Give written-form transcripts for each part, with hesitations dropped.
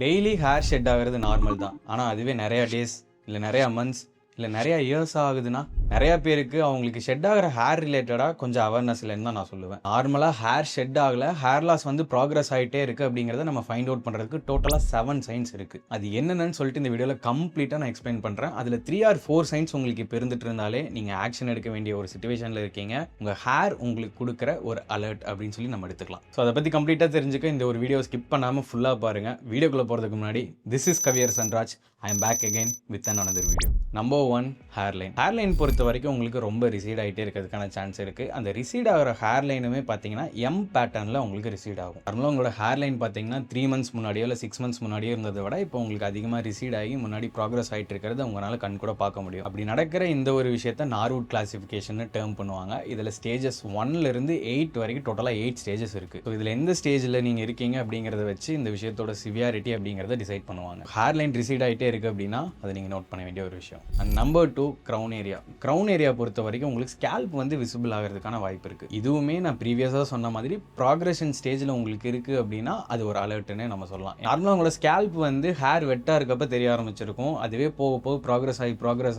Daily hair shed ஆகிறது normal தான். ஆனால் அதுவே நிறையா டேஸ் இல்லை நிறையா மந்த்ஸ் இல்லை நிறையா இயர்ஸ் ஆகுதுன்னா நிறையா பேருக்கு அவங்களுக்கு ஷெட் ஆகிற ஹேர் ரிலேட்டடாக கொஞ்சம் அவேர்னஸ் இல்லைன்னு தான் நான் சொல்லுவேன். நார்மலாக ஹேர் ஷெட் ஆகலை, ஹேர் லாஸ் வந்து ப்ராக்ரஸ் ஆகிட்டே இருக்குது அப்படிங்கிறத நம்ம ஃபைண்ட் அவுட் பண்ணுறதுக்கு டோட்டலாக 7 சைன்ஸ் இருக்குது. அது என்னென்னு சொல்லிட்டு இந்த வீடியோவில் கம்ப்ளீட்டாக நான் எக்ஸ்பிளைன் பண்ணுறேன். அதில் 3 or 4 சைன்ஸ் உங்களுக்கு இப்போ இருந்துட்டு இருந்தாலே நீங்கள் ஆக்ஷன் எடுக்க வேண்டிய ஒரு சிச்சுவேஷனில் இருக்கீங்க. உங்கள் ஹேர் உங்களுக்கு கொடுக்குற ஒரு அலர்ட் அப்படின்னு சொல்லி நம்ம எடுத்துக்கலாம். ஸோ அதை பற்றி கம்ப்ளீட்டாக தெரிஞ்சுக்க இந்த ஒரு வீடியோ ஸ்கிப் பண்ணாமல் ஃபுல்லாக பாருங்கள். வீடியோக்குள்ளே போகிறதுக்கு முன்னாடி this is Kaviyarasan Raj. I am back again with another video. Number 1, hairline. Hairline பொறுத்த வரைக்கும் உங்களுக்கு ரொம்ப ரிசீட் ஆகிட்டே இருக்கிறதுக்கான சான்ஸ் இருக்குது. அந்த ரிசீட் ஆகிற ஹேர்லைனுமே பார்த்தீங்கன்னா எம் பேட்டர்னில் உங்களுக்கு ரிசீட் ஆகும். நார்மலாக உங்களோட ஹேர்லைன் பார்த்தீங்கன்னா 3 months முன்னாடியோ இல்லை 6 months முன்னாடியோ இருந்ததை விட இப்போ உங்களுக்கு அதிகமாக ரிசீட் ஆகி முன்னாடி ப்ராக்ரஸ் ஆகிட்டு இருக்கிறது உங்களால் கண் கூட பார்க்க முடியும். அப்படி நடக்கிற இந்த ஒரு விஷயத்த நார்வுட் கிளாசிஃபிகேஷன் டேர்ம் பண்ணுவாங்க. இதில் ஸ்டேஜஸ் 1லேருந்து 8 வரைக்கும் டோட்டலாக 8 ஸ்டேஜஸ் இருக்குது. ஸோ இதில் எந்த ஸ்டேஜில் நீங்கள் இருக்கீங்க அப்படிங்கிறத வச்சு இந்த விஷயத்தோட சிவியாரிட்டி அப்படிங்கிறத டிசைட் பண்ணுவாங்க. ஹேர்லைன் ரிசீட் ஆகிட்டே இருக்குது அப்படின்னா அதை நீங்கள் நோட் பண்ண வேண்டிய ஒரு விஷயம். And number 2, crown area. Crown area பொறுத்த வரைக்கும் உங்களுக்கு ஸ்கேல்ப் வந்து விசிபிள் ஆகிறதுக்கான வாய்ப்பு இருக்குது. இதுவுமே நான் ப்ரீவியஸாக சொன்ன மாதிரி ப்ராக்ரஷன் ஸ்டேஜில் உங்களுக்கு இருக்குது அப்படின்னா அது ஒரு அலர்ட்னே நம்ம சொல்லலாம். நார்மலாக உங்களோட ஸ்கேல்ப் வந்து ஹேர் வெட்டாக இருக்கப்போ தெரிய ஆரம்பிச்சிருக்கும். அதுவே போக போக ப்ராக்ரஸ்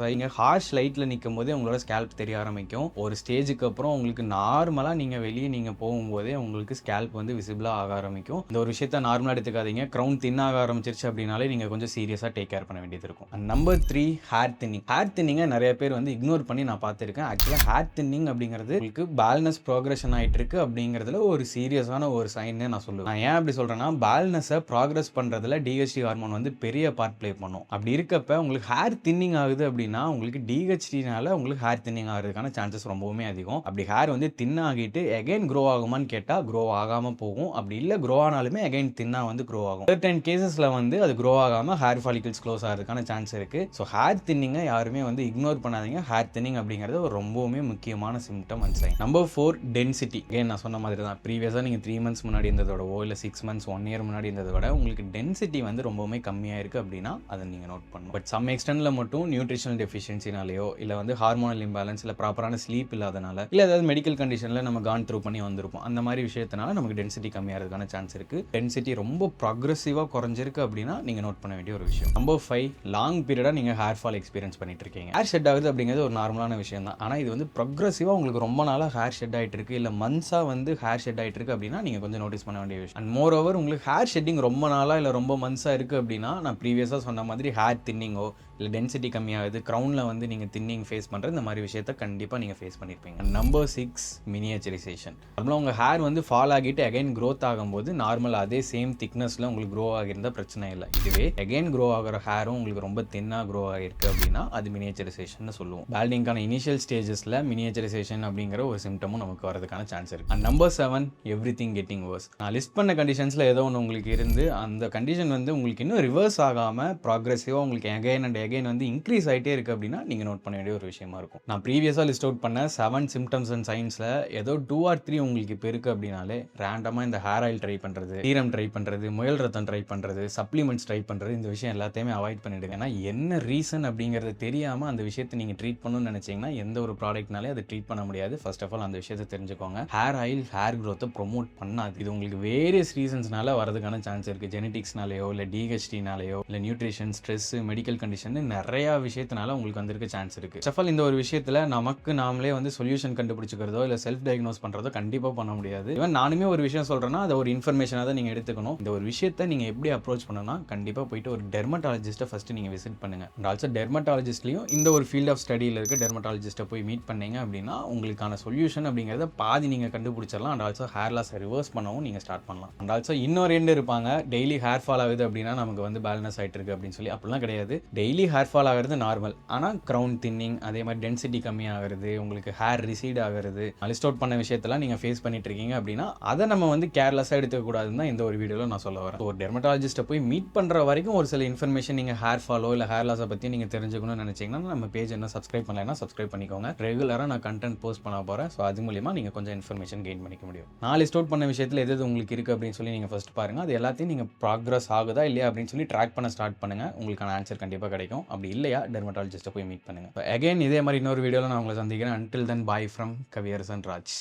ஆகி இங்கே ஹார்ஷ் லைட்டில் நிற்கும் போதே உங்களோட ஸ்கேல்ப் தெரிய ஆரம்பிக்கும். ஒரு ஸ்டேஜுக்கு அப்புறம் உங்களுக்கு நார்மலாக நீங்கள் வெளியே நீங்கள் போகும்போதே உங்களுக்கு ஸ்கேல்ப் வந்து விசிபிளாக ஆக ஆரம்பிக்கும். இந்த ஒரு விஷயத்த நார்மலாக எடுத்துக்காதீங்க. க்ரௌன் தின்னாக ஆரம்பிச்சிருச்சு அப்படின்னாலே நீங்கள் கொஞ்சம் சீரியஸாக டேக் கேர் பண்ண வேண்டியது இருக்கும். Number 3, hair thinning. ஹேர் தின்னிங்கை நிறைய பேர் வந்து இக்னோர் பண்ணி நான் பார்த்துருக்கேன். ஆக்சுவலாக ஹேர் தின்னிங் அப்படிங்கிறது உங்களுக்கு பால்னஸ் ப்ராக்ரஷன் ஆகிட்டு இருக்கு அப்படிங்கிறதுல ஒரு சீரியஸான ஒரு சைன்னு நான் சொல்லுவேன். நான் ஏன் அப்படி சொல்கிறேன்னா, பால்னஸை ப்ராக்ரஸ் பண்ணுறதுல டிஹெச்டி ஹார்மோன் வந்து பெரிய பார்ட் ப்ளே பண்ணும். அப்படி இருக்கப்ப உங்களுக்கு ஹேர் தின்னிங் ஆகுது அப்படின்னா உங்களுக்கு டிஹெச்டினால உங்களுக்கு ஹேர் தின்னிங் ஆகிறதுக்கான சான்சஸ் ரொம்பவுமே அதிகம். அப்படி ஹேர் வந்து தின் ஆகிட்டு எகைன் க்ரோ ஆகுமான்னு கேட்டால் க்ரோ ஆகாமல் போகும். அப்படி இல்லை க்ரோ ஆனாலுமே எகைன் தின்னா வந்து க்ரோ ஆகும். 10 கேசஸில் வந்து அது க்ரோ ஆகாமல் ஹேர் ஃபாலிகல்ஸ் க்ளோஸ் ஆகிறதுக்கான சான்ஸ் இருக்குது. ஸோ ஹேர் தின்னிங்கை யாருமே வந்து இக்னோர் பண்ணாதீங்க. ஹேர் தின்னிங் அப்படிங்கிறது ஒரு ரொம்பவுமே முக்கியமான symptom and sign. Number 4, density. ஏன் நான் சொன்ன மாதிரி தான், ப்ரீவியஸாக நீங்கள் 3 months முன்னாடி இருந்ததோடவோ இல்லை 6 months 1 year முன்னாடி இருந்ததை விட உங்களுக்கு டென்சிட்டி வந்து ரொம்பவுமே கம்மியாக இருக்குது அப்படின்னா அதை நீங்கள் நோட் பண்ணணும். பட் சம் எக்ஸ்டென்ட்டில் மட்டும் நியூட்ரிஷனல் டெஃபிஷியன்சினாலேயோ இல்லை வந்து ஹார்மோனல் இம்பேலன்ஸ் இல்லை ப்ராப்பரான ஸ்லீப் இல்லாதனால இல்லை ஏதாவது மெடிக்கல் கண்டிஷனில் நம்ம கான் த்ரூ பண்ணி வந்திருப்போம். அந்த மாதிரி விஷயத்தினால நமக்கு டென்சிட்டி கம்மியாகிறதுக்கான சான்ஸ் இருக்குது. டென்சிட்டி ரொம்ப ப்ராக்ரெசிவாக குறைஞ்சிருக்கு அப்படின்னா நீங்கள் நோட் பண்ண வேண்டிய ஒரு விஷயம். நம்பர் 5, லாங் பீரியடாக நீங்கள் ஹேர் ஃபால் எக்ஸ்பீரியன்ஸ் பண்ணிட்டு இருக்கீங்க. ஹேர் ஷெட் ஆகுது அப்படிங்கிறது ஒரு நார்மலான விஷயம் தான். ஆனால் இது வந்து ப்ரொக்ரெசிவாக உங்களுக்கு ரொம்ப நாளாக ஹேர் ஷெட் ஆகிட்டு இருக்கு இல்லை மந்த்ஸாக வந்து ஹேர் ஷெட் ஆகிட்டு இருக்கு அப்படின்னா நீங்கள் கொஞ்சம் நோட்டீஸ் பண்ண வேண்டிய விஷயம். அண்ட் மோர் ஓவர் உங்களுக்கு ஹேர் ஷெட்டிங் ரொம்ப நாளாக இல்லை ரொம்ப மந்த்ஸாக இருக்குது அப்படின்னா நான் ப்ரீவியஸாக சொன்ன மாதிரி ஹேர் தின்னிங்கோ இல்லை டென்சிட்டி கம்மியாகுது, க்ரௌனில் வந்து நீங்கள் தின்னிங் ஃபேஸ் பண்ணுறது, இந்த மாதிரி விஷயத்த கண்டிப்பாக நீங்கள் ஃபேஸ் பண்ணியிருப்பீங்க. Number 6, miniaturization. நார்மலாக உங்கள் ஹேர் வந்து ஃபால் ஆகிட்டு அகைன் க்ரோத் ஆகும்போது நார்மல் அதே சேம் திக்னஸில் உங்களுக்கு க்ரோ ஆகியிருந்தால் பிரச்சனை இல்லை. இதுவே அகைன் க்ரோ ஆகிற ஹேரும் உங்களுக்கு ரொம்ப தின்னாக க்ரோ ஆகிருக்கு அப்படின்னா அது மினியேச்சரைசேஷன் சொல்லுவோம். பால்டிங்கான இனிஷியல் ஸ்டேஜஸில் மினியேச்சரைசேஷன் அப்படிங்கிற ஒரு சிம்டமும் நமக்கு வரதுக்கான சான்ஸ் இருக்குது. And number 7, everything getting worse. நான் லிஸ்ட் பண்ண கண்டிஷன்ஸில் ஏதோ ஒன்று உங்களுக்கு இருந்து அந்த கண்டிஷன் வந்து உங்களுக்கு இன்னும் ரிவர்ஸ் ஆகாமல் ப்ராக்ரெசிவாக உங்களுக்கு அகைன் வந்து இன்க்ரீஸ் ஆகிட்டே இருக்குது அப்படின்னா நீங்கள் நோட் பண்ண வேண்டிய ஒரு விஷயமா இருக்கும். நான் ப்ரீவியஸாக லிஸ்ட் அவுட் பண்ண 7 சிம்டம்ஸ் அண்ட் சைன்ஸில் ஏதோ 2 or 3 உங்களுக்கு இப்போ இருக்குது அப்படின்னாலே ரேண்டமாக இந்த ஹேர் ஆயில் ட்ரை பண்ணுறது, சீரம் ட்ரை பண்ணுறது, முயல் ரத்தம் ட்ரை பண்ணுறது, சப்ளிமெண்ட்ஸ் ட்ரை பண்ணுறது, இந்த விஷயம் எல்லாத்தையுமே அவாய்ட் பண்ணிவிடுங்க. ஏன்னா என்ன ரீசன் அப்படிங்கிறது தெரியாமல் அந்த விஷயத்தை நீங்கள் ட்ரீட் பண்ணணும்னு நினச்சிங்கன்னா எந்த ஒரு ப்ராடக்ட்னாலே அதை ட்ரீட் பண்ண முடியாது. ஃபர்ஸ்ட் ஆஃப் ஆல் அந்த விஷயத்தை தெரிஞ்சுக்கோங்க. ஹேர் ஆயில் ஹேர் க்ரோத்தை ப்ரொமோட் பண்ணாது. இது உங்களுக்கு வேரியஸ் ரீசன்ஸ்னால வரதுக்கான சான்ஸ் இருக்குது. ஜெனட்டிக்ஸ்னாலேயோ இல்லை டிஹெச்டினாலேயோ இல்லை நியூட்ரிஷன், ஸ்ட்ரெஸ், மெடிக்கல் கண்டிஷன் நிறையா விஷயத்தினால உங்களுக்கு வந்திருக்க சான்ஸ் இருக்குது. ஃபர்ஸ்ட் ஆஃப் ஆல் இந்த ஒரு விஷயத்தில் நமக்கு நாமளே வந்து சொல்யூஷன் கண்டுபிடிச்சிக்கிறதோ இல்லை செல்ஃப் டயக்னோஸ் பண்ணுறதோ கண்டிப்பாக பண்ண முடியாது. ஈவன் நானுமே ஒரு விஷயம் சொல்கிறேன்னா அதை ஒரு இன்ஃபர்மேஷனாக தான் நீங்கள் எடுத்துக்கணும். இந்த ஒரு விஷயத்தை நீங்கள் எப்படி அப்ரோச் பண்ணணும்னா கண்டிப்பாக போயிட்டு ஒரு டெர்மட்டாலஜிஸ்ட்டை ஃபஸ்ட்டு நீங்கள் விசிட் பண்ணுங்கள். அண்ட் ஆல்சோ டெர்மட்டாலஜிஸ்ட்லையும் இந்த ஒரு ஃபீல்ட் ஆஃப் ஸ்டடியில் இருக்க டெர்மட்டாலஜிஸ்ட்டை போய் மீட் பண்ணீங்க அப்படின்னா உங்களுக்கான சொல்யூஷன் அப்படிங்கிறத பாதி நீங்கள் கண்டுபிடிச்சிடலாம். And also hair loss reverse பண்ணவும் நீங்கள் ஸ்டார்ட் பண்ணலாம். அண்ட் ஆல்சோ இன்னொரு ரெண்டு இருப்பாங்க, டெய்லி ஹேர் ஃபால் ஆகுது அப்படின்னா நமக்கு வந்து பேலன்ஸ் ஆகிட்டு இருக்கு அப்படின்னு சொல்லி. அப்படிலாம் கிடையாது. டெய்லி ஹேர் ஃபால் ஆகிறது நார்மல். ஆனால் க்ரௌன் தின்னிங், அதே மாதிரி டென்சிட்டி கம்மியாகிறது, உங்களுக்கு ஹேர் ரிசீட் ஆகிறது, லிஸ்ட் அவுட் பண்ண விஷயத்தெல்லாம் நீங்கள் ஃபேஸ் பண்ணிட்டு இருக்கீங்க அப்படின்னா அதை நம்ம வந்து கேர்லெஸ்ஸாக எடுத்துக்கூடாதுன்னு தான் இந்த ஒரு வீடியோவில் நான் சொல்ல வரேன். ஒரு டெர்மட்டாலஜிஸ்ட்டை போய் மீட் பண்ணுற வரைக்கும் ஒரு சில இன்ஃபர்மேஷன் நீங்கள் ஹேர் ஃபாலோ இல்லை ஹேர் லாஸை பற்றி நீங்கள் தெரிஞ்சுக்கணும்னு நினச்சிங்கன்னா நம்ம பேஜ் என்ன சப்ஸ்கிரைப் பண்ணலைன்னா சப்ஸ்கிரைப் பண்ணிக்கோங்க. ரெகுலராக நான் கண்டென்ட் போஸ்ட் பண்ண போகிறேன். ஸோ அது மூலியமாக நீங்கள் கொஞ்சம் இன்ஃபர்மேஷன் கெயின் பண்ணிக்க முடியும். நான் லிஸ்ட் அவுட் பண்ண விஷயத்தில் எது உங்களுக்கு இருக்குது அப்படின்னு சொல்லி நீங்கள் ஃபஸ்ட் பாருங்கள். அது எல்லாத்தையும் நீங்கள் ப்ராக்ரஸ் ஆகுதா இல்லையா அப்படின்னு சொல்லி ட்ராக் பண்ண ஸ்டார்ட் பண்ணுங்கள். உங்களுக்கான ஆன்சர் கண்டிப்பாக கிடைக்கும். அப்படி இல்லையா டெர்மட்டாலஜிஸ்ட்டை போய் மீட் பண்ணுங்கள். அகைன் இதே மாதிரி இன்னொரு வீடியோவில் நான் உங்களை சந்திக்கிறேன். Until then, bye from Kaviyarasan Raj.